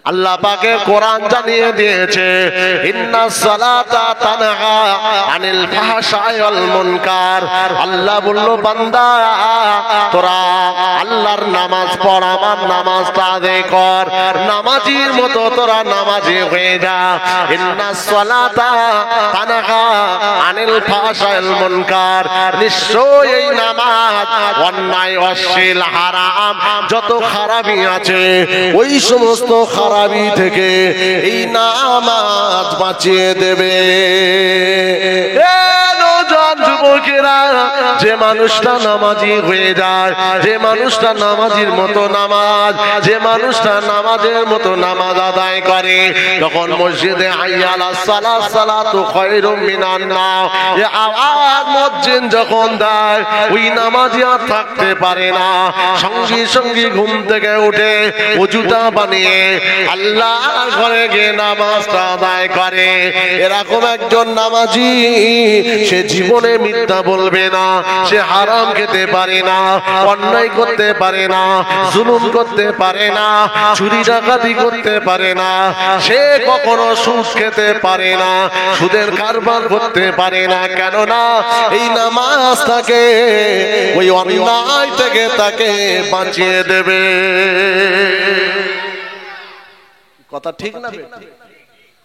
আল্লাহ পাকের কোরআন জানিয়ে দিয়েছে ইন্নাস সালাতা তানহা আনিল ফাহশাই ওয়াল মুনকার। আল্লাহ বলল বান্দা তোরা আল্লাহর নামাজ পড়, আমার নামাজটা আদায় কর, নামাজির মতো তোরা নামাজি হয়ে যা। ইন্নাস সালাতা তানহা আনিল ফাহশাই ওয়াল মুনকার, নিশ্চয়ই এই নামাজ অন্যায় অশ্লীল হারাম যত খারাপি আছে ওই সমস্ত খারাপি থেকে এই নামাজ বাঁচিয়ে দেবে। যুবকেরা, যে মানুষটা নামাজি হয়ে যায়, যে মানুষটা নামাজির মতো নামাজ, যে মানুষটা নামাজের মতো নামাজ আদায় করে, তখন মসজিদে হাইয়া আলাস সালাত সালাতু খায়রুম মিনান নাওম এ আওয়াজ মুয়াজ্জিন যখন দেয়, ওই নামাজি আর থাকতে পারে না, সঙ্গে সঙ্গে ঘুম থেকে উঠে ওযুটা বানিয়ে আল্লাহর ঘরে গিয়ে নামাজটা আদায় করে। এরকম একজন নামাজি সে জীবনে মিথ্যা বলবে না, সে হারাম খেতে পারে না, অন্যায় করতে পারে না, জুলুম করতে পারে না, চুরি ডাকাতি করতে পারে না, সে কখনো সুদ খেতে পারে না, সুদের কারবার করতে পারে না। কেননা এই নামাজ তাকে ওই অন্যায় থেকে তাকে বাঁচিয়ে দেবে। কথা ঠিক না?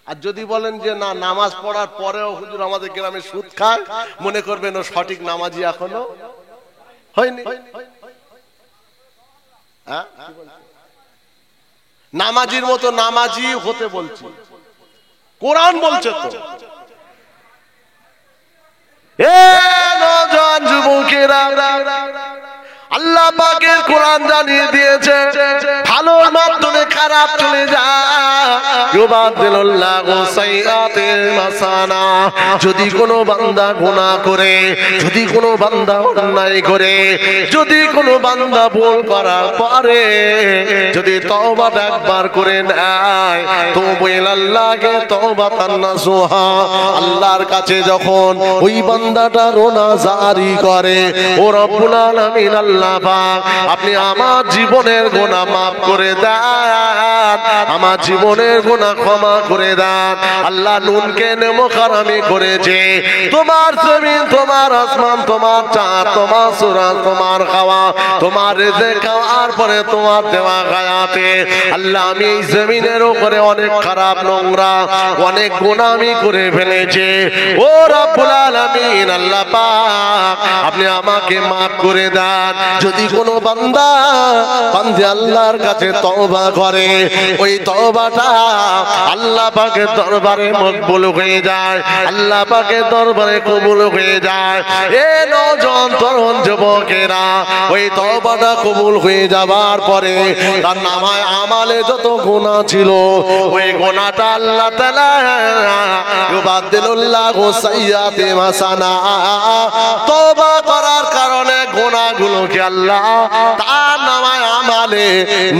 আর যদি বলেন যে না, নামাজ পড়ার পরেও হুজুর আমাদের গ্রামে সুদ খায়, মনে করবেন ও সঠিক নামাজি এখনো হয়নি। নামাজির মতো নামাজি হতে বলছি, কোরআন বলছে তো। নওজোয়ান যুবকেরা, আল্লাহ পাকের কোরআন জানিয়ে দিয়েছে ভালোর মাধ্যমে খারাপ চলে যায়। ইউবাদদিলুল্লাহু সাইয়্যাতিল হাসানা। যদি কোনো বান্দা গুনাহ করে, যদি কোনো বান্দা অন্যায় করে, যদি কোনো বান্দা ভুল করার পরে যদি তওবাটা একবার করে নেয়, তওবা ইলাল্লাহি তওবাতান নাসুহা, আল্লাহর কাছে যখন ওই বান্দাটা রোনা জারি করে, ও রব্বুল আলামিন আল্লাহ পাক আপনি আমার জীবনের গুনাহ মাফ করে দেন, আমার জীবনের গুনাহ ক্ষমা করে দেন। আল্লাহ নুনকে নেমখারামি করেছে, তোমার জমিন, তোমার আসমান, তোমার চাঁদ, তোমার সূরা, তোমার খাওয়া, তোমার রিজিক খাওয়ার পরে তোমার দেওয়া গায়াতে আল্লাহ আমি এই জমিনের উপরে অনেক খারাপ নোংরা অনেক গুনাহ আমি করে ফেলেছি। ও রব্বুল আলামিন আল্লাহ পাক আপনি আমাকে মাফ করে দেন। যদি কোনো বান্দা বান্দে আল্লাহর কাছে তওবা করে, ওই তওবাটা আল্লাহ পাকের দরবারে মকবুল হয়ে যায়, আল্লাহ পাকের দরবারে কবুল হয়ে যায়। এ নওজোয়ান তরুণ যুবকেরা, ওই তওবাটা কবুল হয়ে যাবার পরে তার নামায় আমালে যত গুনাহ ছিল, ওই গুনাহটা আল্লাহ তাআলা ইউবাদদিলুল্লাহু সাইয়্যাতিল হাসানা, তওবা করার কারণে গুনাহগুলোকে আল্লাহ তার নামায় আমালে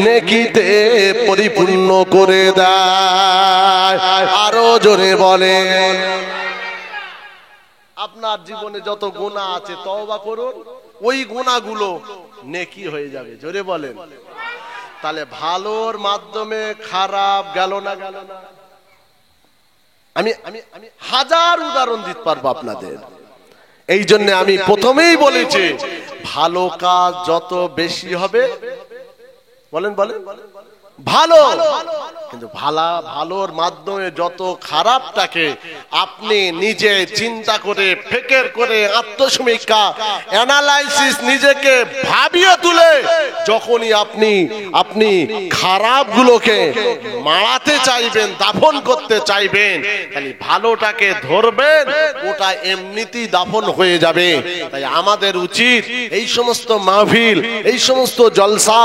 নেকিতে পরিপূর্ণ করে দেয়। আরো জোরে বলে, আপনার জীবনে যত গুনাহ আছে তওবা করুন, ওই গুনাহগুলো নেকি হয়ে যাবে। জোরে বলেন। তাহলে ভালোর মাধ্যমে খারাপ গেল না, গেল না? আমি হাজার উদাহরণ দিতে পারবো আপনাদের। এই জন্য আমি প্রথমেই বলেছি ভালো কাজ যত বেশি হবে, বলেন বলেন ভালো, কিন্তু ভালোর মাধ্যমে যত খারাপটাকে আপনি নিজে চিন্তা করে ফিকির করে আত্মসমীক্ষা অ্যানালাইসিস নিজেকে ভাবিয়ে তুলে যখনই আপনি খারাপগুলোকে মারাতে চাইবেন, দাফন করতে চাইবেন, তাহলে ভালোটাকে ধরবেন, ওটা এমনিতেই দাফন হয়ে যাবে। তাই আমাদের উচিত এই সমস্ত মাহফিল, এই সমস্ত জলসা,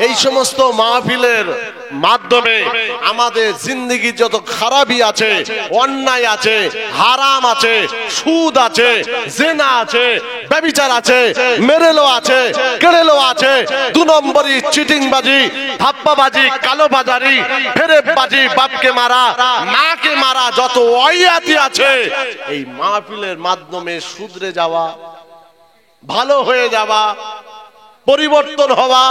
এই সমস্ত মাহফিলের মাধ্যমে আমাদের জিন্দেগি যত খারাপি আছে, অন্যায় আছে, হারাম আছে, সুদ আছে, জিনা আছে, ব্যভিচার আছে, মেরেলো আছে, কেড়েলো আছে, দু নম্বরি, চিটিংবাজি, ধাপ্পাবাজি, কালোবাজারি, ফেরেববাজি, বাপকে মারা, মাকে মারা, যত অয়াতি আছে, এই মাহফিলের মাধ্যমে শুধরে যাওয়া, ভালো হয়ে যাওয়া, পরিবর্তন হওয়া।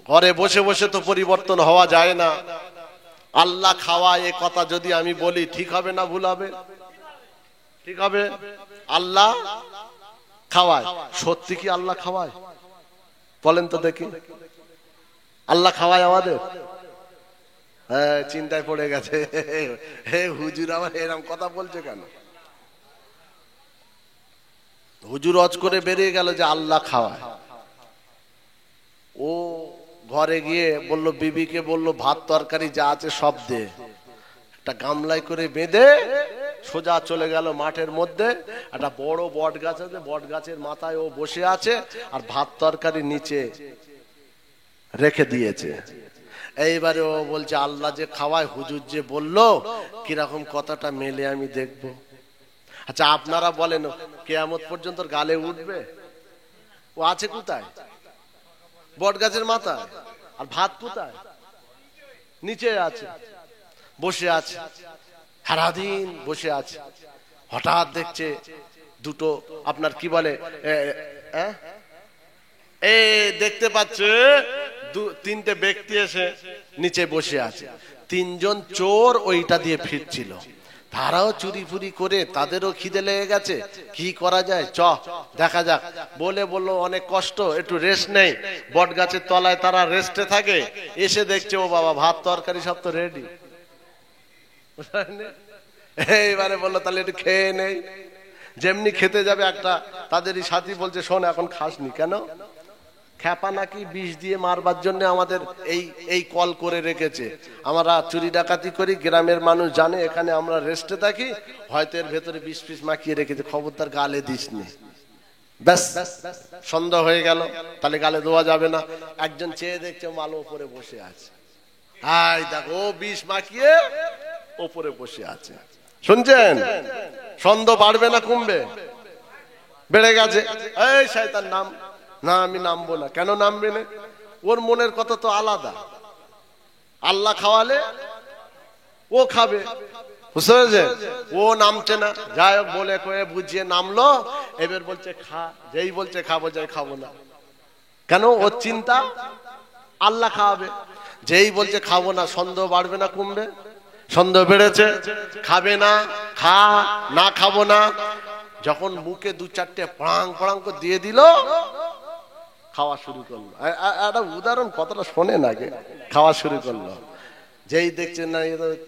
ঘরে বসে বসে তো পরিবর্তন হওয়া যায় না। আল্লাহ খাওয়ায় এ কথা যদি আমি বলি ঠিক হবে না ভুল হবে? ঠিক হবে। আল্লাহ খাওয়ায়, সত্যি কি আল্লাহ খাওয়ায়? বলেন তো দেখি, আল্লাহ খাওয়ায় আমাদের? হ্যাঁ, চিন্তায় পড়ে গেছে, হে হুজুর আবার এরকম কথা বলছে কেন? হুজুর অজ করে বেরিয়ে গেল যে আল্লাহ খাওয়ায়। ও ঘরে গিয়ে বলল, বিবিকে বলল ভাত তরকারি যা আছে সব দে। একটা গামলায় করে বেঁধে সোজা চলে গেল মাঠের মধ্যে। একটা বড় বট গাছ আছে, বট গাছের মাথায় ও বসে আছে আর ভাত তরকারি নিচে রেখে দিয়েছে। এইবারে ও বলছে আল্লাহ যে খাওয়ায়, হুজুর যে বললো কিরকম কথাটা মেলে আমি দেখব। আচ্ছা আপনারা বলেন, কিয়ামত পর্যন্ত গালে উঠবে? ও আছে কোথায়? বট গাছের মাথায়। আর ভাত কোথায়? নিচে আছে, বসে আছে, সারাদিন বসে আছে। হঠাৎ দেখছে দুটো, আপনার কি বলে, দেখতে পাচ্ছে তিনটে ব্যক্তি এসে নিচে বসে আছে। তিনজন চোর ওইটা দিয়ে ফিরছিল। তারাও চুরি ফুরি করে, তাদেরও খিদে লেগে গেছে, কি করা যায় চ দেখা যাক। বললো অনেক কষ্ট, একটু রেস্ট নেই। বট গাছের তলায় তারা রেস্টে থাকে। এসে দেখছে ও বাবা ভাত তরকারি সব তো রেডি। এইবারে বললো তাহলে একটু খেয়ে নেই। যেমনি খেতে যাবে, একটা তাদেরই সাথী বলছে শোন এখন খাসনি কেন? খ্যাপা নাকি বিষ দিয়ে মারবার জন্য আমাদের এই কল করে রেখেছে। আমরা চুরি ডাকাতি করি, গ্রামের মানুষ জানে এখানে আমরা রেস্টে থাকি, হয়তো এর ভেতরে বিষ ফিস মাখিয়ে রেখেছে, খবরদার গালে দিসনি। ব্যাস সন্দেহ হয়ে গেল, তাহলে গালে দেওয়া যাবে না। একজন চেয়ে দেখছে মাল ওপরে বসে আছে। হাই দেখো, ও বিষ মাখিয়ে ওপরে বসে আছে। শুনছেন? সন্দেহ বাড়বে না কমবে? বেড়ে গেছে। এই শয়তান নাম না, আমি নামবো না। কেন নামবে না? ওর মনের কথা তো আলাদা। আল্লাহ খাওয়ালে ও খাবে, বুঝতে পেরেছে? ও নামছে না। যাই হোক বলে কয়ে বুঝিয়ে নামলো। এবার বলছে খা। যেই বলছে খা, বলছে খাবো না। কেন? ওর চিন্তা আল্লাহ খাওয়াবে। যেই বলছে খাবো না, সন্দেহ বাড়বে না কমবে? সন্দেহ বেড়েছে। খাবে না, খা না, খাবো না। যখন মুখে দু চারটে পড়াং পড়াং করে দিয়ে দিল, খাওয়া শুরু করলো। একটা উদাহরণ, কথাটা শোনেন আগে। খাওয়া শুরু করলো। যেই দেখছেন না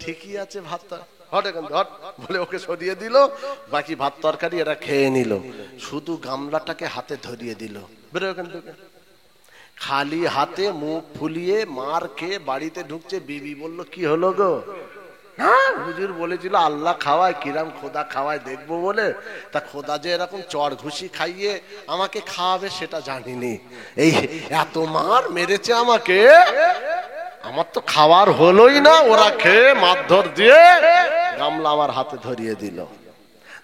ঠিকই আছে, ভাতটা হট এখন হট বলে ওকে সরিয়ে দিল। বাকি ভাত তরকারি এরা খেয়ে নিল। শুধু গামলাটাকে হাতে ধরিয়ে দিল, বেরো এখান থেকে। খালি হাতে মুখ ফুলিয়ে মার খেয়ে বাড়িতে ঢুকছে। বিবি বলল কি হলো গো? হ্যাঁ হুজুর বলেছিল আল্লাহ খাওয়ায়, কিরাম খোদা খাওয়ায় দেখবো বলে। তা খোদা যে এরকম চড় ঘুষি খাইয়ে আমাকে খাওয়াবে সেটা জানিনি। এই এত মার মেরেছে আমাকে, আমার তো খাওয়ার হলোই না। ওরা খেয়ে মারধর দিয়ে গামলা আমার হাতে ধরিয়ে দিল।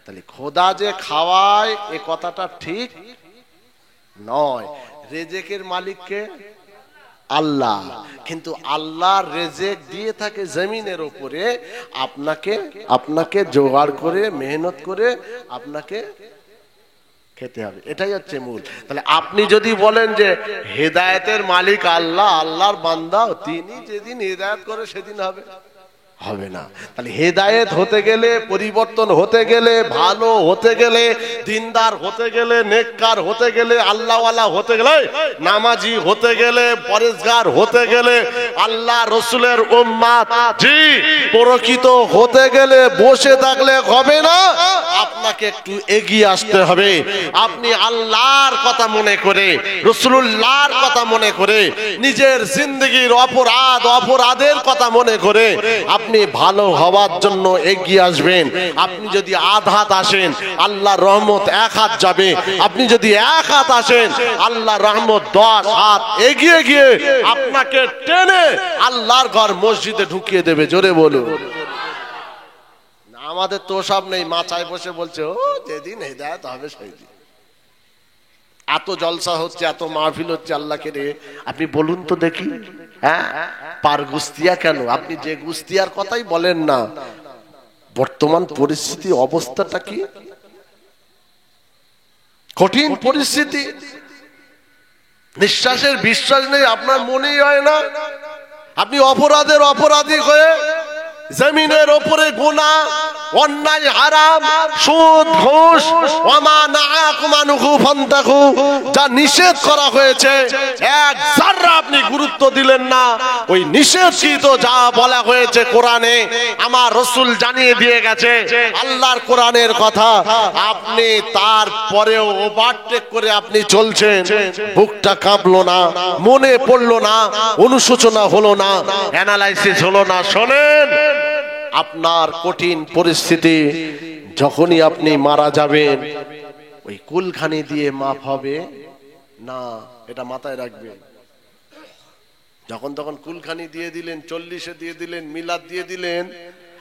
তাহলে খোদা যে খাওয়ায় এ কথাটা ঠিক নয়। রেজেকের মালিককে আল্লাহ, কিন্তু আল্লাহ রেজেক দিয়ে থাকে জমিনের উপরে। আপনাকে জোগাড় করে মেহনত করে আপনাকে খেতে হবে, এটাই হচ্ছে মূল। তাহলে আপনি যদি বলেন যে হেদায়েতের মালিক আল্লাহ, আল্লাহর বান্দা তিনি যেদিন হেদায়েত করে সেদিন হবে না। তাহলে হেদায়েত হতে গেলে, পরিবর্তন হতে গেলে, ভালো হতে গেলে, দিনদার হতে গেলে, নেককার হতে গেলে, আল্লাহওয়ালা হতে গেলে, নামাজি হতে গেলে, পরেজগার হতে গেলে, আল্লাহ রসুলের উম্মত জি প্রকৃত হতে গেলে বসে থাকলে হবে না। আপনাকে একটু এগিয়ে আসতে হবে। আপনি আল্লাহর কথা মনে করে, রাসূলুল্লাহর কথা মনে করে, নিজের জিন্দেগীর অপরাধের কথা মনে করে আপনি ভালো হওয়ার জন্য এগিয়ে আসবেন। আপনি যদি আধ হাত আসেন, আল্লাহর রহমত এক হাত যাবে। আপনি যদি এক হাত আসেন, আল্লাহর রহমত 10 হাত এগিয়ে গিয়ে আপনাকে টেনে আল্লাহর ঘর মসজিদে ঢুকিয়ে দেবে। জোরে বলুন। আমাদের তো সব নেই, মাচায় বসে বলছে ও যেদিন হেদায়েত হবে সেই দিন। এত জলসা হচ্ছে, এত মাহফিল হচ্ছে আল্লাহকে রে। আপনি বলুন তো দেখি, হ্যাঁ পার গুস্তিয়া কেন? আপনি যে গুস্তিয়ার কথাই বলেন না, বর্তমান পরিস্থিতি অবস্থাটা কি কঠিন পরিস্থিতি। নিঃশ্বাসের বিশ্বাস নেই, আপনার মনেই হয় না। আপনি অপরাধের অপরাধী হয়ে জমিনের ওপরে গুনাহ, অন্যায়, হারাম, সুদ, ঘুষ, ওয়ামা নাহাকুম আনহু ফান্তাহু, যা নিষেধ করা হয়েছে এক যারা আপনি গুরুত্ব দিলেন না। ওই নিষেধকৃত যা বলা হয়েছে কোরআনে, আমার রাসূল জানিয়ে দিয়ে গেছে আল্লাহর কোরআনের কথা, আপনি তারপরেও ওভারটেক করে আপনি চলছেন। বুকটা কাঁপলো না, মনে পড়লো না, অনুশোচনা হলো না, অ্যানালাইসিস হলো না। শোনেন, আপনার কঠিন পরিস্থিতি যখনই আপনি মারা যাবেন, ওই কুলখানি দিয়ে মাপ হবে না, এটা মাথায় রাখবেন। যখন তখন কুলখানি দিয়ে দিলেন, 40-এ দিয়ে দিলেন, মিলাদ দিয়ে দিলেন,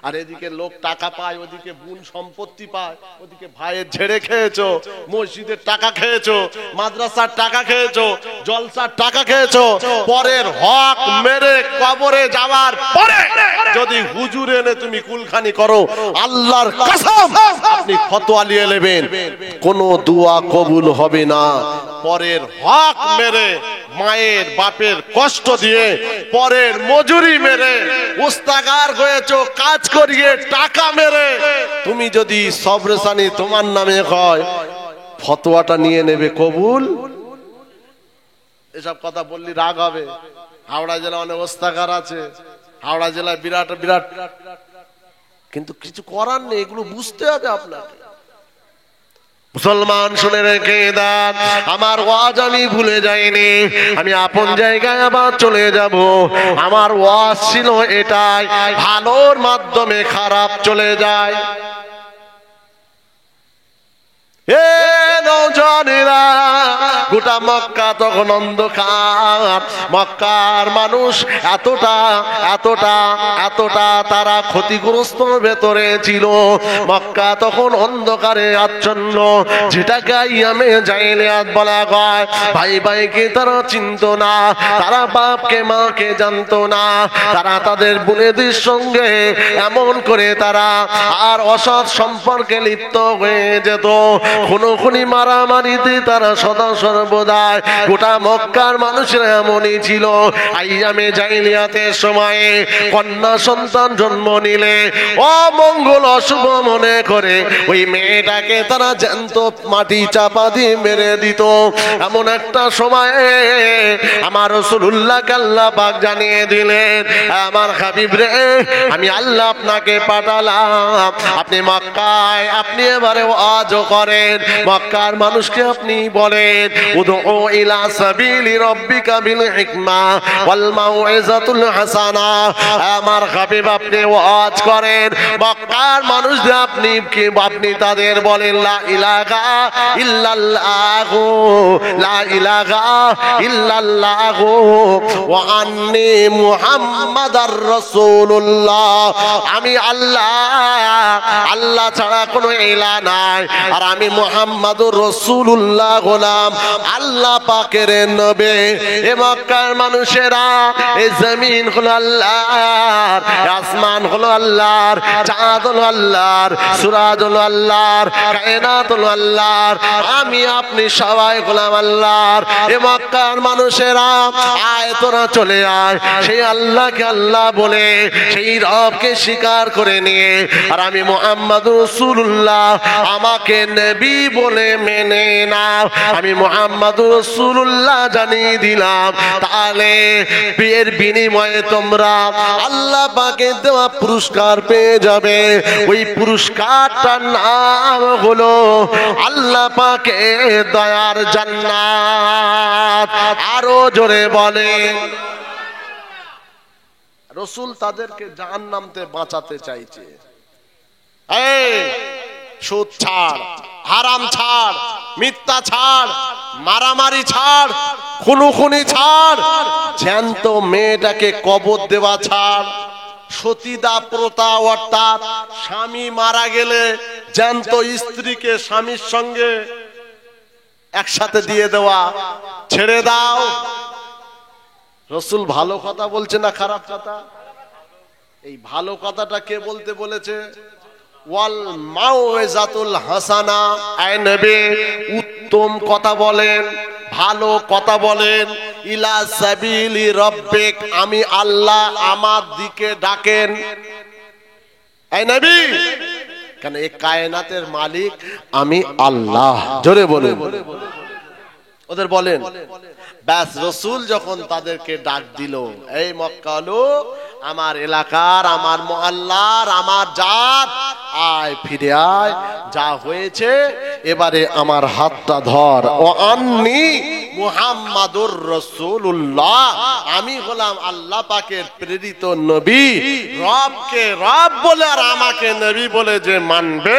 আর এদিকে লোক টাকা পায়, ওদিকে বোন সম্পত্তি পায়, ওদিকে ভাইয়ের ঝেড়ে খেয়েছো, মসজিদের টাকা খেয়েছো, মাদ্রাসার টাকা খেয়েছো, জলসার টাকা খেয়েছো, পরের হক মেরে কবরে যাওয়ার পরে যদি হুজুর এনে তুমি কুলখানি করো, আল্লাহর কসম আপনি ফতোয়া নিয়ে নেবেন, কোনো দোয়া কবুল হবে না। পরের হক মেরে, মায়ের বাপের কষ্ট দিয়ে, পরের মজুরি মেরে, উস্তাগার হয়েছো, কাজ করিয়ে টাকা মেরে তুমি যদি সবরেসানি তোমার নামে হয়, ফতোয়াটা নিয়ে নেবে কবুল? এসব কথা বললি রাগ হবে। হাওড়া জেলা অনেক উস্তাগার আছে, হাওড়া জেলায় বিরাট বিরাট, কিন্তু কিছু করার নেই, এগুলো বুঝতে হবে আপনাকে। মুসলমান শুনে রেখে দেন, আমার ওয়াজ আমি ভুলে যাইনি, আমি আপন জায়গায় আবার চলে যাব। আমার ওয়াজ ছিল এটাই, ভালোর মাধ্যমে খারাপ চলে যায়। এ নওজওয়ানেরা, গোটা মক্কা তখন অন্ধকার। মক্কার মানুষ এতটা এতটা এতটা তারা ক্ষতিগ্রস্ত ভেতরে ছিল। মক্কা তখন অন্ধকারে আচ্ছন্ন, যেটাকে আইয়ামে জাহেলিয়াত বলা হয়। ভাই ভাইকে তারা চিনতো না, তারা বাপকে মাকে জানতো না, তারা তাদের বোনেদের সঙ্গে এমন করে তারা আর অসৎ সম্পর্কে লিপ্ত হয়ে যেত। খুনোখুনি মারামারিতে তারা সদা সর্বদা। গোটা মক্কার মানুষেরা এমনই ছিল। আইয়ামে জাহেলিয়াতের সময়ে কন্যা সন্তান জন্ম নিলে অমঙ্গল অশুভ মনে করে ওই মেয়েটাকে তারা জ্যান্ত মাটি চাপা দিয়ে মেরে দিত। এমন একটা সময়ে আমার রাসূলুল্লাহকে আল্লাহ পাক জানিয়ে দিলেন, আমার হাবিব রে, আমি আল্লাহ আপনাকে পাঠালাম, আপনি মক্কায় আপনি এবারে ওয়াজ করেন, মক্কার মানুষকে আপনি বলেন উদউ ইলা সাবিলি রাব্বিকা বিল হিকমা ওয়াল মাউইজাতুল হাসানা। আমার হাবিব আপনি ওয়াজ করেন, মক্কার মানুষদের আপনি তাদের বলেন লা ইলাহা ইল্লাল্লাহু, লা ইলাহা ইল্লাল্লাহু ওয়া আন্নী মুহাম্মাদার রাসূলুল্লাহ। আমি আল্লাহ, আল্লাহ ছাড়া কোনো ইলাহ নাই, আর আমি মুহাম্মাদুর রাসূলুল্লাহ গোলাম, আল্লাহ পাকের নবী। এ মক্কার মানুষেরা, এই জমিন হলো আল্লাহর, আসমান হলো আল্লাহর, চাঁদ হলো আল্লাহর, সূরজ হলো আল্লাহর, কায়নাত হলো আল্লাহর, আমি আপনি সবাই গোলাম আল্লাহর। এ মক্কার মানুষেরা, আয় তোরা চলে আয়, সেই আল্লাহকে আল্লাহ বলে, সেই রবকে স্বীকার করে নিয়ে, আর আমি মুহাম্মাদুর রাসূলুল্লাহ, আমাকে নবী বলে মেনে নাও, আমি মুহাম্মাদুর রাসূলুল্লাহ জানিয়ে দিলাম। তাহলে এর বিনিময়ে তোমরা আল্লাহ পাকের দেওয়া পুরস্কার পেয়ে যাবে। ওই পুরস্কারটার নাম হলো আল্লাহ পাকের দয়ার জান্নাত। আরো জোরে বলে। রাসূল তাদেরকে জাহান্নাম থেকে বাঁচাতে চাইছে। এই সুদ ছাড়, হারাম ছাড়, মিথ্যা ছাড়, মারামারি ছাড়, খুনোখুনি ছাড়, জ্যান্ত মেয়েটাকে কবর দেওয়া ছাড়, সতীদাহ প্রথা অর্থাৎ স্বামী মারা গেলে জ্যান্ত স্ত্রীকে স্বামীর সঙ্গে একসাথে দিয়ে দেওয়া ছেড়ে দাও। রাসূল ভালো কথা বলছে না খারাপ কথা? এই ভালো কথাটা কে বলতে বলেছে? ওয়াল মাউইজাতুল হাসানা, আয় নবী উত্তম কথা বলেন, ভালো কথা বলেন। ইলা সাবিলি রব্বিক, আমি আল্লাহ, আমার দিকে ডাকেন। এই নবী, কেন এই কায়নাতের মালিক আমি আল্লাহ, জোরে বলেন। ওদের বলেন। ব্যাস রসুল যখন তাদেরকে ডাক দিল, এই মক্কালু, আমার এলাকার, আমার মহল্লার, আমার জাত, আয় ফিরে আয়, যা হয়েছে এবারে আমার হাতটা ধর। ও আন্নি মুহাম্মাদুর রাসূলুল্লাহ, আমি হলাম আল্লাহ পাকের প্রেরিত নবী। রবকে রব বলে আর আমাকে নবী বলে যে মানবে,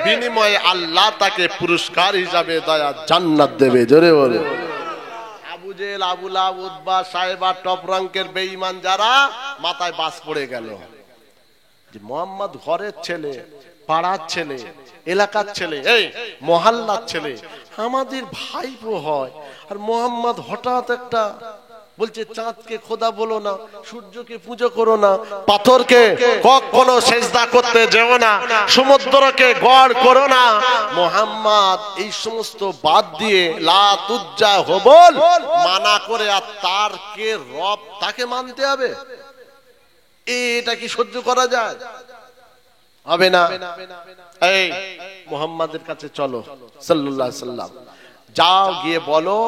বিনিময়ে আল্লাহ তাকে পুরস্কার হিসাবে দয়া জান্নাত দেবে। জোরে বলে। আবু জেহেল, আবু লাহাব, উতবা, সাইবা, টপ রাঙ্কের বেঈমান যারা, মাথায় বাস পড়ে গেল যে মুহাম্মদ ঘরের ছেলে, পাড়ার ছেলে, এলাকার ছেলে, এই মহল্লার ছেলে, আমাদের ভাইপো হয়, আর মুহাম্মদ হঠাৎ একটা বলছে চাঁদকে খোদা বলো না, সূর্যকে পুজো করো না, পাথরকে কখনো সেজদা করতে যেও না, সমুদ্রকে গড় করো না। মুহাম্মদ এই সমস্ত বাদ দিয়ে লা তুজ্জা হবল মানা করে, আর তার কে রব তাকে মানতে হবে, এটা কি সহ্য করা যায়? হবে না। এই মুহাম্মাদের কাছে চলো সাল্লাল্লাহু আলাইহি সাল্লাম, যাও গিয়ে বলো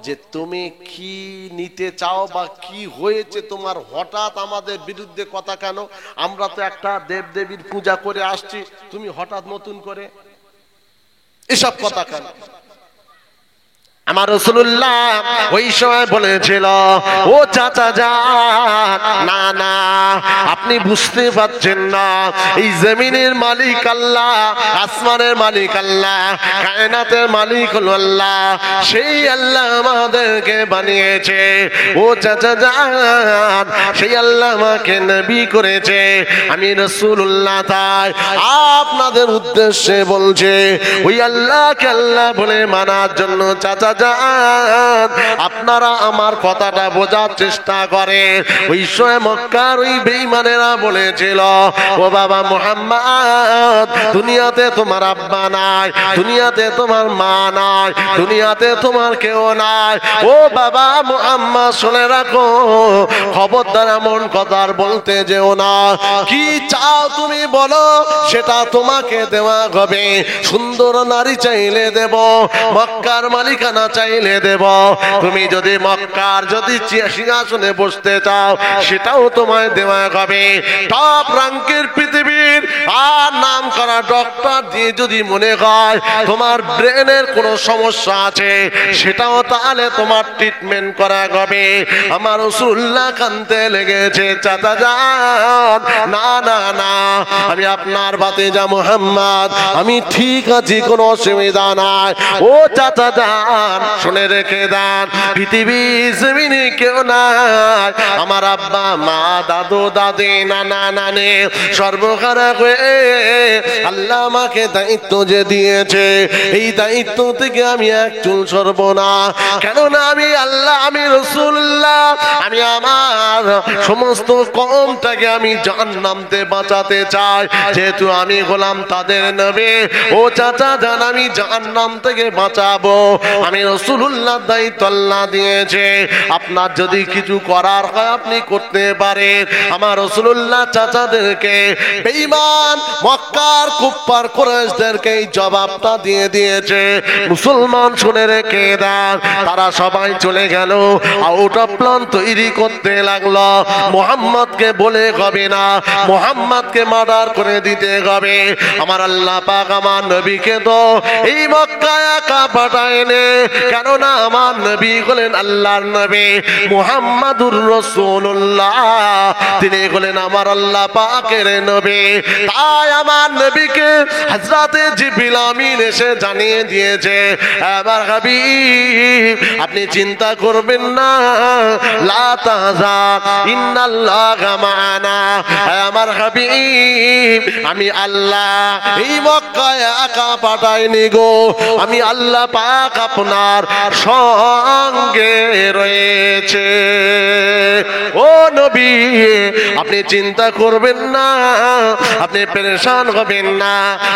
যে তুমি কি নিতে চাও বা কি হয়েছে তোমার, হঠাৎ আমাদের বিরুদ্ধে কথা কেন? আমরা তো একটা দেব দেবীর পূজা করে আসছি, তুমি হঠাৎ নতুন করে এসব কথা কেন? আমার রাসূলুল্লাহ ওই সময় বলেছিল, ও চাচা যান, না না, আপনি বুঝতে পারছেন না, এই জমিনের মালিক আল্লাহ, আসমানের মালিক আল্লাহ, কায়নাতের মালিক হলো আল্লাহ, সেই আল্লাহ আমাদেরকে বানিয়েছে। ও চাচা যান, সেই আল্লাহ আমাকে নবী করেছে, আমি রাসূলুল্লাহ। তাই আপনাদের উদ্দেশ্যে বলছে, ওই আল্লাহকে আল্লাহ বলে মানার জন্য চাচা যান, আপনারা আমার কথাটা বোঝার চেষ্টা করে। ওই সময় মক্কার ওই বেঈমানেরা বলেছিল, ও বাবা মুহাম্মদ, দুনিয়াতে তোমার আব্বা নাই, দুনিয়াতে তোমার মা নাই, দুনিয়াতে তোমার কেউ নাই। ও বাবা মুহাম্মদ, শুনে রাখো, খবরদার এমন কথা বলতে যেও না। কি চাও তুমি বলো, সেটা তোমাকে দেওয়া হবে। সুন্দর নারী চাইলে দেব, মক্কার মালিকানা চাইলে দেব, তুমি যদি মক্কার যদি সিংহাসনে বসতে চাও সেটাও তোমায় দেওয়া হবে। টপ রাঙ্কের পৃথিবীর আর নাম করা ডক্টর দিয়ে যদি মনে হয় তোমার ব্রেনের কোনো সমস্যা আছে, সেটাও তাহলে তোমার ট্রিটমেন্ট করা হবে। আমার রাসূলুল্লাহ কাঁদতে লেগেছে, চাচা যান, না না না, আমি আপনার ভাতিজা মুহাম্মদ, আমি ঠিক আছি, কোনো অসুবিধা নাই। ও চাচা যান, শুনে রেখে দেন, পৃথিবী জমিনে কেউ নাই, আমার আব্বা মা, দাদু দাদি, নানা নানি সর্বহারা হয়ে আল্লাহ আমাকে দায়িত্ব যে দিয়েছে, এই দায়িত্ব থেকে আমি এক চুল সরব না। কেননা আমি আল্লাহ, আমি রাসূলুল্লাহ, আমি আমার সমস্ত কওমটাকে আমি জাহান্নামতে বাঁচাতে চাই, যেহেতু আমি হলাম তাদের নবী। ও চাচা যান, আমি জাহান্নাম থেকে বাঁচাবো, আমি রাসূলুল্লাহ দায়িত্ব আল্লাহ দিয়েছে। আপনার যদি কিছু করার হয় আপনি করতে পারেন। আমার রাসূলুল্লাহ চাচাদেরকে, বেঈমান মক্কার কুফার কুরাইশদেরকে এই জবাবটা দিয়ে দিয়েছে। মুসলমান শুনে রেখে দেন, তারা সবাই চলে গেল, আউট অফ প্ল্যান তৈরি করতে লাগলো। মুহাম্মদকে বলে হবে না, মুহাম্মদকে মার্ডার করে দিতে হবে। আমার আল্লাহ পাক আমার নবীকে তো এই মক্কায় একা পাঠায়নি, কেননা আমার নবী হলেন আল্লাহর নবী মুহাম্মাদুর রাসূলুল্লাহ, তিনি হলেন আমার আল্লাহ পাকের নবী। তাই আমার নবীকে হযরতে জিবরিল আমিন এসে জানিয়ে দিয়েছে, আমার হাবিব আপনি চিন্তা করবেন না, লা তাহজান ইন্নাল্লাহা মা'ানা। আমার হাবিব, আমি আল্লাহ এই মক্কায় একা পাঠাইনি গো, আমি আল্লাহ পাক আপনার সঙ্গে রয়েছে। ও নবী, আপনি চিন্তা করবেন না, আপনি পেরেশান হবেন না।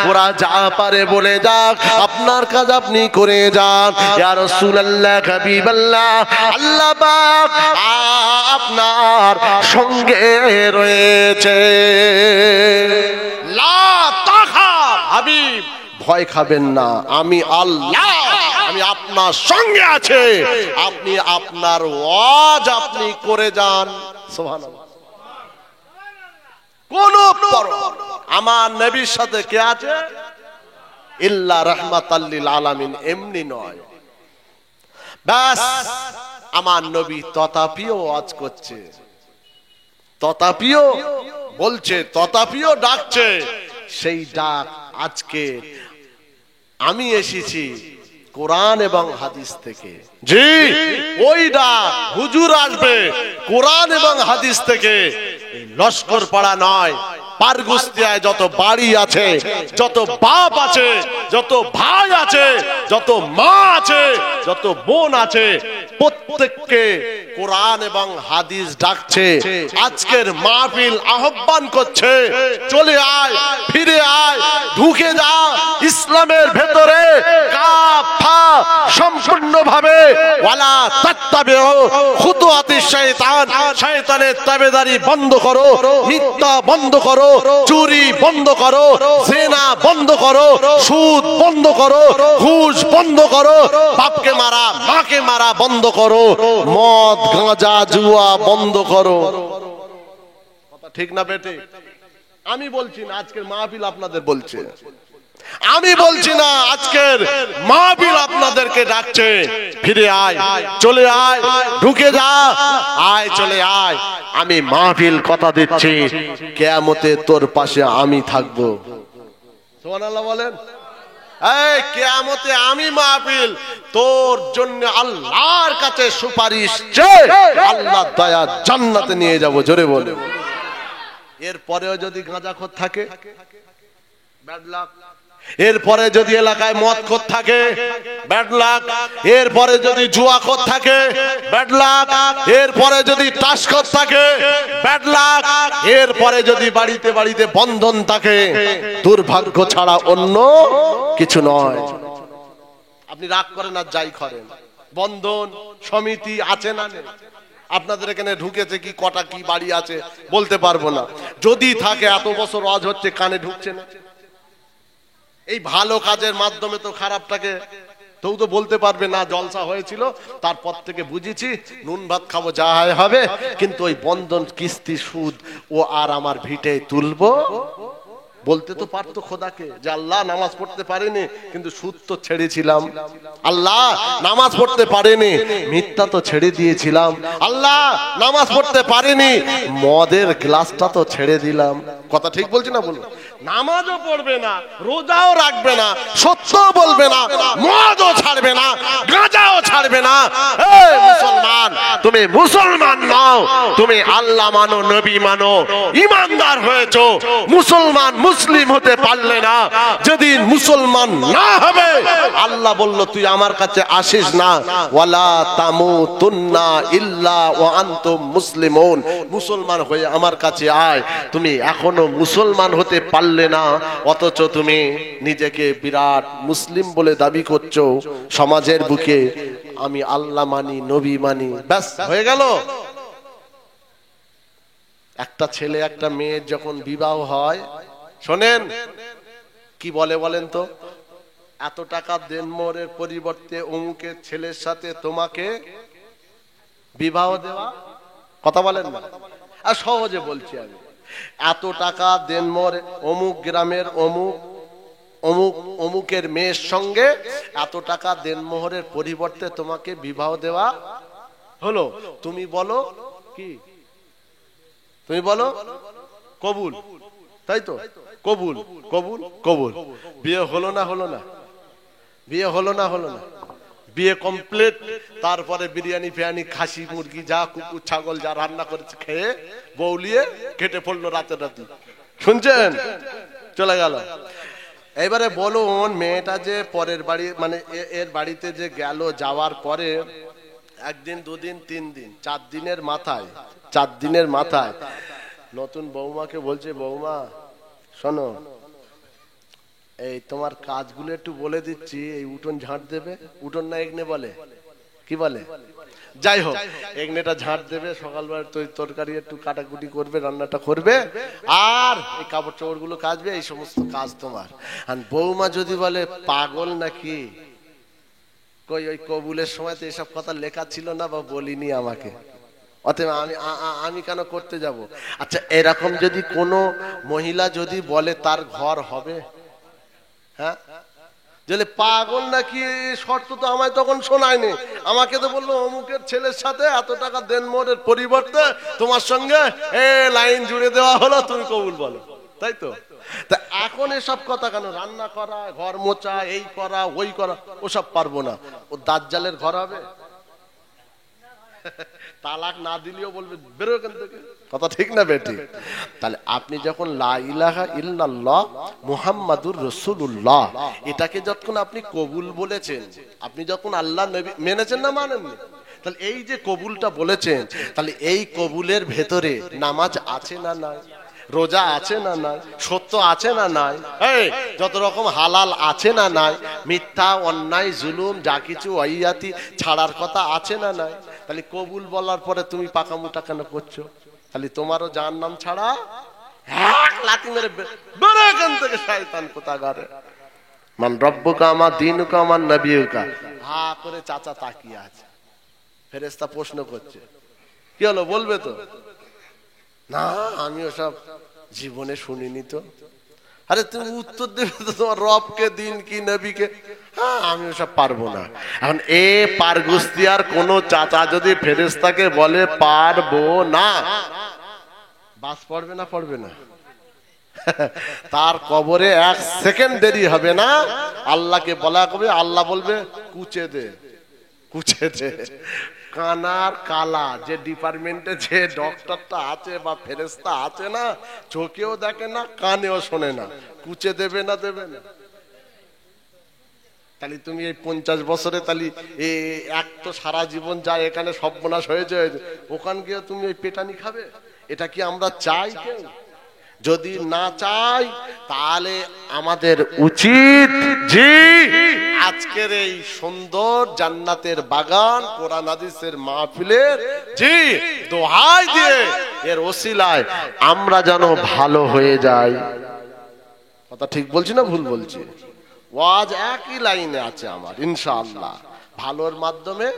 ওরা যা পারে বলে যাক, আপনার কাজ আপনি করে যান। ইয়া রাসূলুল্লাহ, হাবিবাল্লাহ, আল্লাহ পাক আপনার সঙ্গে রয়েছে। লা তাখাফ, হাবিব ভয় খাবেন না, আমি আল্লাহ, আমি আপনার সঙ্গে আছে। আপনি আপনার ওয়াজ আপনি করে যান। সুবহানাল্লাহ। কোন আমার নবীর সাথে কে আছে? ইল্লা রাহমাতাল লিল আলামিন, এমনি নয়। বাস আমার নবী তথাপিও ওয়াজ করছে, তথাপিও বলছে, তথাপিও ডাকছে। সেই ডাক আজকে আমি এসেছি কোরআন এবং হাদিস থেকে। জি, ওই ডাক হুজুর আসবে কোরআন এবং হাদিস থেকে। লস্কর পাড়া নয়, পারগুস্তিয়ায় যত বাড়ি আছে, যত বাপ আছে, যত ভাই আছে, যত মা আছে, যত বোন আছে, প্রত্যেককে কোরআন এবং হাদিস ডাকছে। আজকের মাহফিল আহ্বান করছে, চলে আয়, ফিরে আয়, ঢুকে যা ইসলামের ভেতরে। কাফা সম্পূর্ণভাবে ওয়ালা তাত্তাবিউ খুতুওয়াতিশ শায়তান, শয়তানের তাবেদারি বন্ধ করো, মিথ্যা বন্ধ করো, চুরি বন্ধ করো, জিনা বন্ধ করো, সুদ বন্ধ করো, ঘুষ বন্ধ করো, বাপকে মারা মাকে মারা বন্ধ করো, মদ গাঁজা জুয়া বন্ধ করো। কথা ঠিক না বেটে? আমি বলছি না, আজকের মাহফিল আপনাদের বলছে। আমি বলছি না, আজকের মাহফিল আপনাদেরকে ডাকছে। ফিরে আয়, চলে আয়, ঢুকে যা, আয়, চলে আয়। আমি মাহফিল কথা দিচ্ছি, কিয়ামতে তোর পাশে আমি থাকবো। সুবহানাল্লাহ বলেন। এই কিয়ামতে আমি মাহফিল তোর জন্য আল্লাহর কাছে সুপারিশ চেয়ে আল্লাহ দয়া জান্নাতে নিয়ে যাব। জোরে বলে। এরপরেও যদি গাঁজাখোর থাকে, ব্যাড লাক। এরপরে যদি এলাকায় মদখোর থাকে, ব্যাড লাক। এরপরে যদি জুয়াখোর থাকে, ব্যাড লাক। এরপরে যদি তাসখোর থাকে, ব্যাড লাক। এরপরে যদি বাড়িতে বাড়িতে বন্ধন থাকে, দুর্ভাগ্য ছাড়া অন্য কিছু নয়। আপনি রাগ করেন আর যাই করেন, বন্ধন সমিতি আছে না নেই? আপনাদের এখানে ঢুকেছে কি, কটা কি বাড়ি আছে বলতে পারবো না। যদি থাকে, এত বছর ওয়াজ হচ্ছে, কানে ঢুকছে না। এই ভালো কাজের মাধ্যমে তো খারাপটাকে কেউ তো বলতে পারবে না। জলসা হয়েছিল, তারপর থেকে বুঝেছি নুন ভাত খাবো, যা হয় হবে, কিন্তু ওই বন্ধন কিস্তি সুদ ও আর আমার ভিটে তুলবো বলতে তো পারতো খোদাকে যে আল্লাহ নামাজ পড়তে পারেনি কিন্তু সুদ তো ছেড়েছিলাম, আল্লাহ নামাজ পড়তে পারেনি মিথ্যা তো ছেড়ে দিয়েছিলাম, আল্লাহ নামাজ পড়তে পারেনি মদের গ্লাসটা তো ছেড়ে দিলাম। কথা ঠিক বলছি না? বলুন। নামাজও পড়বে না, রোজাও রাখবে না, সত্য বলবে না, মদও ছাড়বে না, গাঁজাও ছাড়বে না। এই মুসলমান, তুমি মুসলমান নাও, তুমি আল্লাহ মানো, নবী মানো, ঈমানদার হয়েছো। মুসলমান মুসলিম হতে পারলে না, যেদিন মুসলমান না হবে আল্লাহ বলল তুই আমার কাছে আসিস না। ওয়ালা তামুতুন্না ইল্লা ওয়া আনতুম মুসলিমুন, মুসলমান হয়ে আমার কাছে আয়। তুমি এখনো মুসলমান হতে পারলে না, অথচ তুমি নিজেকে বিরাট মুসলিম বলে দাবি করছো সমাজের বুকে। আমি আল্লাহ মানি, নবী মানি, ব্যাস হয়ে গেল। একটা ছেলে একটা মেয়ের যখন বিবাহ হয়, শোনেন কি বলে বলেন তো, এত টাকা দেন মোহরের পরিবর্তে অমুকের ছেলের সাথে তোমাকে বিবাহ দেওয়া। কথা বলেন না? আর সহজে বলছি আমি, এত টাকা দেন মোহর অমুক গ্রামের অমুক অমুক অমুকের মেয়ের সঙ্গে এত টাকা দেন মোহরের পরিবর্তে তোমাকে বিবাহ দেওয়া হলো। তুমি বলো কি? তুমি বলো কবুল, তাই তো? কবুল কবুল কবুল। বিয়ে হলো না? হলো না? বিয়ে হলো না? হলো না? বিয়ে কমপ্লিট। তারপরে বিরিয়ানি ফিয়ানি খাসি মুরগি যা কুকুর ছাগল যা রান্না করেছে খেয়ে বউলিয়ে কেটে পড়লো রাতে রাতে। শুনছেন? চলে গেল। এবারে বলুন, মেয়েটা যে পরের বাড়ি মানে এর বাড়িতে যে গেল, যাওয়ার পরে একদিন দুদিন তিন দিন 4 দিনের মাথায় নতুন বৌমাকে বলছে, বৌমা শোনো, এই তোমার কাজগুলো একটু বলে দিচ্ছি, এই উঠোন ঝাঁট দেবে, উঠোন না এগনে বলে, কি বলে, যাই হোক এগনেটা ঝাঁট দেবে, সকালবেলা তরকারি একটু কাটাকুটি করবে, রান্নাটা করবে, আর এই কাপড় চোপড় গুলো কাচবে, এই সমস্ত কাজ তোমার। আর বৌমা যদি বলে পাগল নাকি, কই ওই কবুলের সময় তো এসব কথা লেখা ছিল না বা বলিনি আমাকে, অতএব আমি কেন করতে যাব। আচ্ছা এরকম যদি কোনো মহিলা যদি বলে তার ঘর হবে? হ্যাঁ, যদি পাগল নাকি শর্ত তো আমায় তখন শোনায়নি, আমাকে তো বললো অমুকের ছেলের সাথে এত টাকা দেন মোড়ের পরিবর্তে তোমার সঙ্গে লাইন জুড়ে দেওয়া হলো, তুমি কবুল বলো, তাই তো? তা এখন এসব কথা কেন? রান্না করা, ঘর মোছা, এই করা ওই করা, ওসব পারবো না। ও দাজ্জালের ঘর হবে? তালাক না দিলেও বলবে বেরো এখান থেকে, কথা ঠিক না বেটি? তাহলে আপনি যখন লা ইলাহা ইল্লাল্লাহ মুহাম্মাদুর রাসূলুল্লাহ এটাকে যখন আপনি কবুল বলেছেন, আপনি যখন আল্লাহ নবী মেনেছেন না মানেননি, তাহলে এই যে কবুলটা বলেছেন, তাহলে এই কবুলের ভেতরে নামাজ আছে না নাই, রোজা আছে না নাই, সত্য আছে না নাই, এই যত রকম হালাল আছে না নাই, মিথ্যা অন্যায় জুলুম যা কিছু ওয়াইয়াতি ছাড়ার কথা আছে না নাই? তাহলে কবুল বলার পরে তুমি পাকামুটা কেন করছো? তাহলে তোমারও জাহান্নাম ছাড়া এক লাথি মেরে বেরো এখান থেকে শয়তান কোথাকারে। মান রব্বুকা আমা দীনুকা মান নবিয়ুকা, হা করে চাচা তাকিয়ে আছে, ফেরেশতা প্রশ্ন করছে, কি হলো বলবে তো? না আমি ওসব জীবনে শুনিনি তো। আরে তুমি উত্তর দেবে তো তোমার রবকে, দিন কি, নবীকে। হ্যাঁ আমি ওসব পারবো না। এখন এ পারগুস্তি আর কোন চাচা যদি ফেরেশতাকে বলে পারবো না, বাস পড়বে না পড়বে না? তার কবরে এক সেকেন্ড দেরি হবে না, আল্লাহকে বলা কবে, আল্লাহ বলবে কুচে দে, কুচে দে। কানার কালা যে ডিপার্টমেন্টে যে ডক্টরটা আছে বা ফেরেশতা আছে না, চোখেও দেখে না কানেও শোনে না, কুচে দেবে না দেবে না? তাহলে তুমি এই 50 বছরে তাহলে এক তো সারা জীবন যায় এখানে সর্বনাশ হয়েছে, ওখান গিয়ে তুমি ওই পেটানি খাবে? এটা কি আমরা চাই কেউ? যদি না চাই তাহলে আমাদের উচিত জি আজকের এই সুন্দর জান্নাতের বাগান কোরআন হাদিসের মাহফিলের জি দোহাই দিয়ে এর ওসিলায় আমরা যেন ভালো হয়ে যাই। কথা ঠিক বলছি না ভুল বলছি? ওয়াজ একই লাইনে আছে আমার, ইনশাআল্লাহ ভালোর মাধ্যমে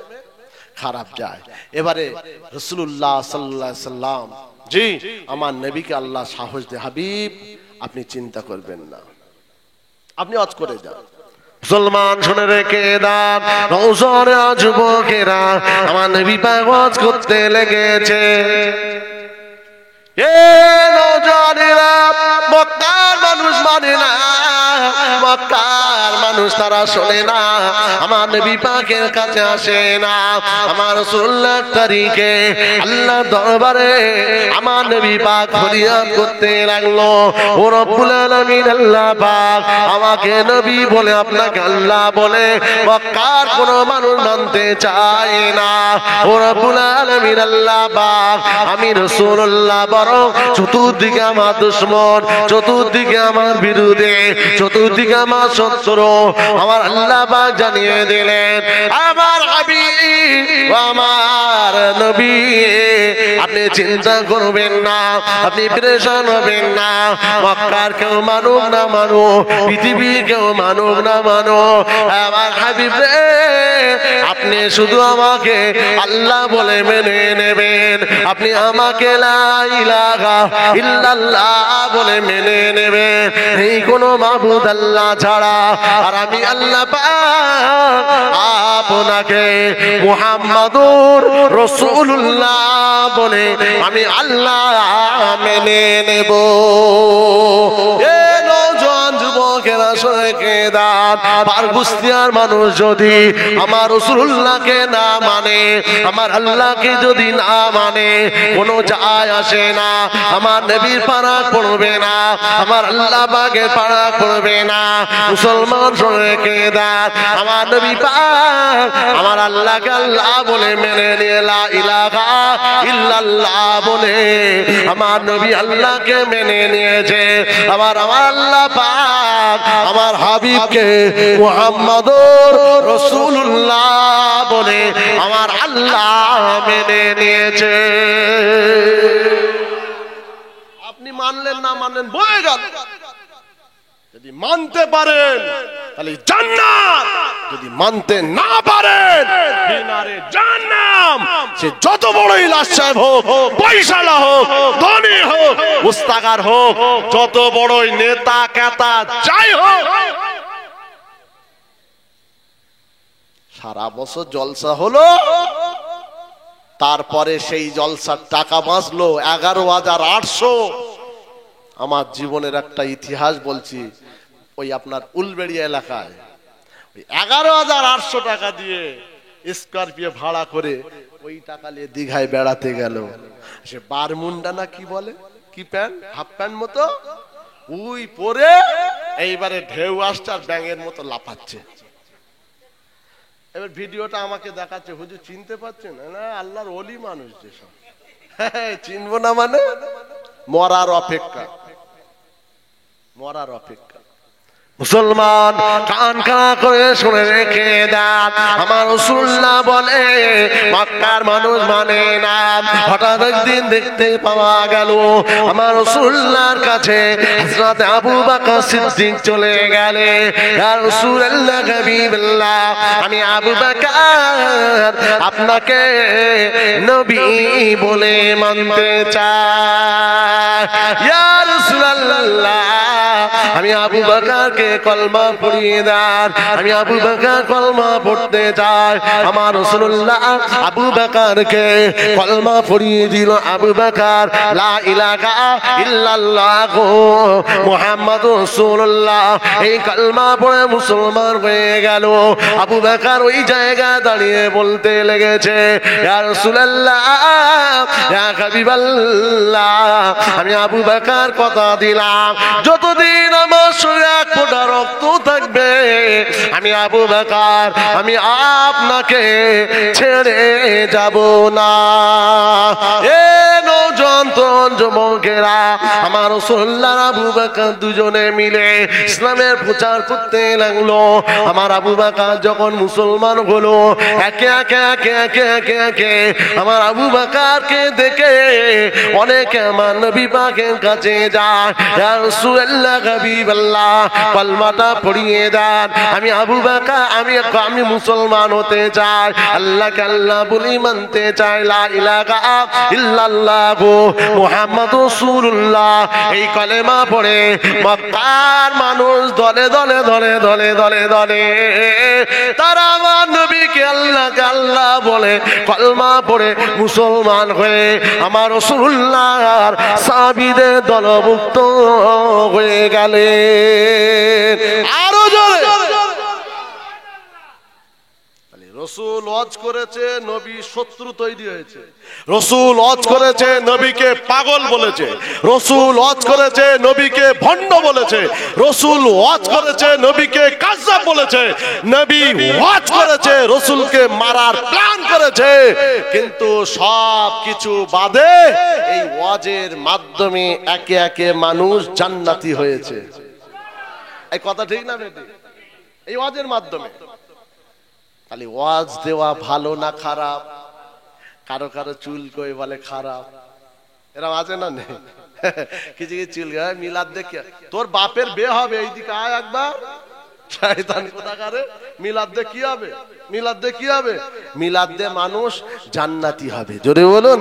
খারাপ যায়। এবারে রাসূলুল্লাহ সাল্লাল্লাহু আলাইহি সাল্লাম জি আমার নবীকে আল্লাহ সাহস দে, হাবিব আপনি চিন্তা করবেন না, আপনি ওয়াজ করে যান। মুসলমান শুনে রেখে দান, নওজোয়ান যুবকেরা আমার নবী পাক ওয়াজ করতে লেগেছে। এ নওজোয়ানেরা, মক্কার মানুষ মানে না, মক্কার মানুষ তারা শোনে না, আমার নবী পাকের কাছে আসে না। আমার রাসূলুল্লাহ তারিখে আল্লাহ দরবারে আমার নবী পাক ফরিয়াদ করতে লাগলো, ও রব্বুল আলামিন আল্লাহ পাক আমাকে নবী বলে আপনাকে আল্লাহ বলে মক্কার কোন মানুষ মানতে চায় না। ও রব্বুল আলামিন আল্লাহ পাক আমি রাসূলুল্লাহ বরং চতুর্দিকে আমার দুশমন, চতুর্দিকে আমার বিরোধী, চতুর্দিকে আমার শত্রু আমার আল্লাহ পাক জানিয়ে দিলেন আমার হাবিব আমার নবী আপনি চিন্তা করবেন না, আপনি পেরেশান হবেন না, মক্কার কেউ মানুক না মানুক, পৃথিবীর কেউ মানুক না মানুক, আমার হাবিব রে আপনি শুধু আমাকে আল্লাহ বলে মেনে নেবেন, আপনি আমাকে লা ইলাহা ইল্লাল্লাহ বলে মেনে নেবেন, এই কোনো মাবুদ আল্লাহ ছাড়া, আর আমি আল্লাহ পাক আপনাকে মুহাম্মাদুর রাসূলুল্লাহ বলে আমি আল্লাহ মেনে নেব। এ নওজোয়ান যুবকেরা আসরে কেদার আর বুস্তিয়ার মানুষ যদি আমার রাসূলুল্লাহকে না মানে, আমার আল্লাহকে যদি না মানে, কোনো যায় আসে না। আমার নবীর পারা পড়বে না, আমার আল্লাহ পাকের পারা পড়বে না। মুসলমান শুনে কেদার আমার নবী পাক আমার আল্লাহকে আল্লাহ বলে মেনে নিয়ে লা ইলাহা ইল্লাল্লাহ বলে আমার নবী আল্লাহকে মেনে নিয়েছে। আমার আল্লাহ পাক আমার হাবিবকে মুহাম্মাদুর রাসূলুল্লাহ বলে আমার আল্লাহ মেনে নিয়েছে। আপনি মানলেন না মানলেন বলে গেল। যদি মানতে পারেন তাহলে জান্নাত, যদি মানতে না পারেন বিনারে জাহান্নাম। সে যত বড়ই লাশ সাহেব হোক, পয়সালা হোক, ধনী হোক, মুস্তাকার হোক, যত বড়ই নেতা কেতা যাই হোক, সারা বছর জলসা হলো, তারপরে সেই জলসার টাকা বাঁচলো 11,800। আমার জীবনের একটা ইতিহাস বলছি, ওই আপনার উলবেড়িয়া এলাকায় 11,800 টাকা দিয়ে স্করপিও ভাড়া করে ওই টাকা নিয়ে দীঘায় বেড়াতে গেল। সে বারমুন্ডা না কি বলে, কি প্যান্ট, হাফ প্যান্ট মতো উই পরে এইবারে ঢেউ আসছে আর ব্যাঙের মতো লাফাচ্ছে। এবার ভিডিওটা আমাকে দেখাচ্ছে, হুজুর চিনতে পারছেন না? আল্লাহর ওলি মানুষ যেসব, চিনবো না মানে মরার অপেক্ষা, মরার অপেক্ষা। মুসলমান কান কানা করে শুনে রেখে দেন, আমার রাসূলুল্লাহ বলে মক্কার মানুষ মানে না। হঠাৎ একদিন দেখতে পাওয়া গেল আমার রাসূলুল্লাহর কাছে হযরত আবু বকর সিদ্দিক চলে গেলে, ইয়া রাসূলুল্লাহ হাবিবাল্লাহ, আমি আবু বকর আপনাকে নবী বলে মানতে চাই। ইয়া রাসূলুল্লাহ, আমি আবু বকরকে কলমা পড়িয়ে দেন, আমি আবু বকর কলমা পড়তে চাই। আমার রাসূলুল্লাহ আবু বকরকে কলমা পড়িয়ে দিল। আবু বকর লা ইলাহা ইল্লাল্লাহ মুহাম্মাদুর রাসূলুল্লাহ এই কলমা পড়ে মুসলমান হয়ে গেল। আবু বকর ওই জায়গায় দাঁড়িয়ে বলতে লেগেছে, ইয়া রাসূলুল্লাহ, ইয়া হাবিবাল্লাহ, আমি আবু বকর কথা দিলাম যতদিন আমার শরীরে এক ফোঁটা রক্ত থাকবে আমি আবু বকর আমি আপনাকে ছেড়ে যাব না। এ নওজোয়ান তরুণ যুবকেরা, আমার রাসূলুল্লাহ আবু বকর দুজনে মিলে ইসলামের প্রচার করতে লাগলো। আমার আবু বকর যখন মুসলমান হলো, একে একে একে একে একে একে আমার আবু বকরকে দেখে অনেকে আমার নবী পাকের কাছে যায়, ইয়া রাসূলুল্লাহ হাবিবাল্লাহ কলমাটা পড়িয়ে দেন, আমি আবু বকর আমি মুসলমান হতে চাই, আল্লাহকে আল্লাহ বলি মানতে চাই, লা ইলাহা ইল্লাল্লাহ মুহাম্মাদুর রাসূলুল্লাহ এই কলেমা পড়ে মক্কার মানুষ দলে দলে দলে দলে দলে দলে তারা আমার নবীকে আল্লাহকে আল্লাহ বলে কলমা পড়ে মুসলমান হয়ে আমার রাসূলুল্লাহর সাহাবীদের দলভুক্ত হয়ে গেলে। আরো জোরে রাসূল ওয়াজ করেছে, নবী শত্রু তৈরি হয়েছে। রাসূল ওয়াজ করেছে, নবীকে পাগল বলেছে। রাসূল ওয়াজ করেছে, নবীকে ভণ্ড বলেছে। রাসূল ওয়াজ করেছে, নবীকে কাযযাব বলেছে। নবী ওয়াজ করেছে, রাসূলকে মারার প্ল্যান করেছে। কিন্তু সব কিছু বাদে এই ওয়াজের মাধ্যমে একে একে মানুষ জান্নাতি হয়েছে। এই কথা ঠিক না বেটি? এই ওয়াজের মাধ্যমে খালি ওয়াজ দেওয়া ভালো না খারাপ? কারো কারো চুল কই বলে খারাপ, এরকম আছে না? নেই কিছু কিছু চুল মিলাদ দেখে তোর বাপের বিয়ে হবে, এইদিকে আয় একবার, শয়তান কোথাকারে। মিলাদ দে কি হবে? মিলাদ দে কি হবে? মিলাদ দে মানুষ জান্নাতি হবে। জোরে বলুন।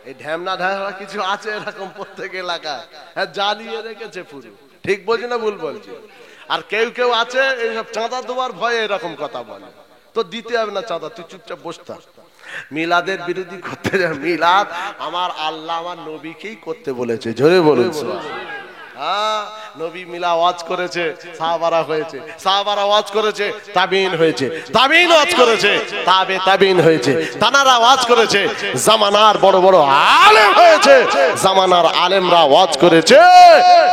এই ঢ্যামনা ঢ্যামনা কিছু আছে এরকম প্রত্যেক এলাকায়, হ্যাঁ জ্বালিয়ে রেখেছে পুরো। ঠিক বলছি না ভুল বলছি? আর কেউ কেউ আছে এইসব চাঁদা দেওয়ার ভয়ে এরকম কথা বলে, তো দিতে হবে না চাঁদা, তুই চুপচাপ বসে থাক। মিলাদের বিরোধী করতে যাবে। মিলাদ আমার আল্লাহ আমার নবীকেই করতে বলেছে। জোরে বলুন। হ্যাঁ, নবী মিলা ওয়াজ করেছে, সাহাবারা হয়েছে, সাহাবারা ওয়াজ করেছে, তাবিন হয়েছে, তাবিন ওয়াজ করেছে, তাবে তাবিন হয়েছে, তানারা ওয়াজ করেছে, জামানার বড় বড় আলেম হয়েছে, জামানার আলেমরা ওয়াজ করেছে,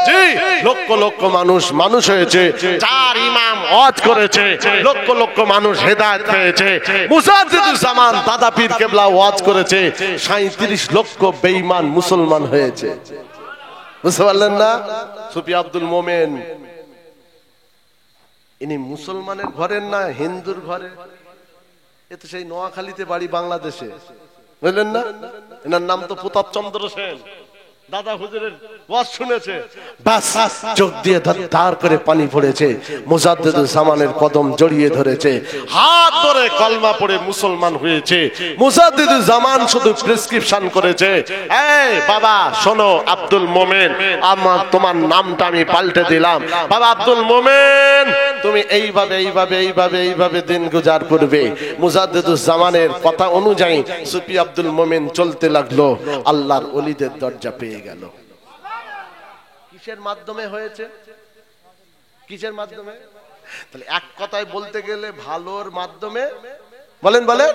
জি লক্ষ লক্ষ মানুষ মানুষ হয়েছে, চার ইমাম ওয়াজ করেছে, লক্ষ লক্ষ মানুষ হেদায়েত পেয়েছে, মুজাদ্দিদুল জামান দাদা পীর কেবলা ওয়াজ করেছে, 37 লক্ষ বেঈমান মুসলমান হয়েছে। বুঝতে পারলেন না? সুফি আব্দুল মোমেন ইনি মুসলমানের ঘরের না হিন্দুর ঘরে, এ তো সেই নোয়াখালীতে বাড়ি বাংলাদেশে, বুঝলেন না? এনার নাম তো প্রতাপ চন্দ্র সেন। দাদা হুজুরের ওয়াজ শুনেছে, বাস চোখ দিয়ে ধার করে পানি পড়েছে, মুজাদ্দিদুল জামানের কদম জড়িয়ে ধরেছে, হাত ধরে কলমা পড়ে মুসলমান হয়েছে। মুজাদ্দিদুল জামান শুধু প্রেসক্রিপশন করেছে, এই বাবা শোনো আব্দুল মোমেন, আমার তোমার নামটা আমি পাল্টে দিলাম, বাবা আব্দুল মোমেন তুমি এইভাবে এইভাবে এইভাবে এইভাবে দিন গুজার করবে। মুজাদ্দিদুল জামানের কথা অনুযায়ী সুফি আব্দুল মোমেন চলতে লাগলো, আল্লাহর ওলিদের দরজা পেয়ে গেল। কিসের মাধ্যমে হয়েছে? কিসের মাধ্যমে? তাহলে এক কথায় বলতে গেলে ভালোর মাধ্যমে, বলেন বলে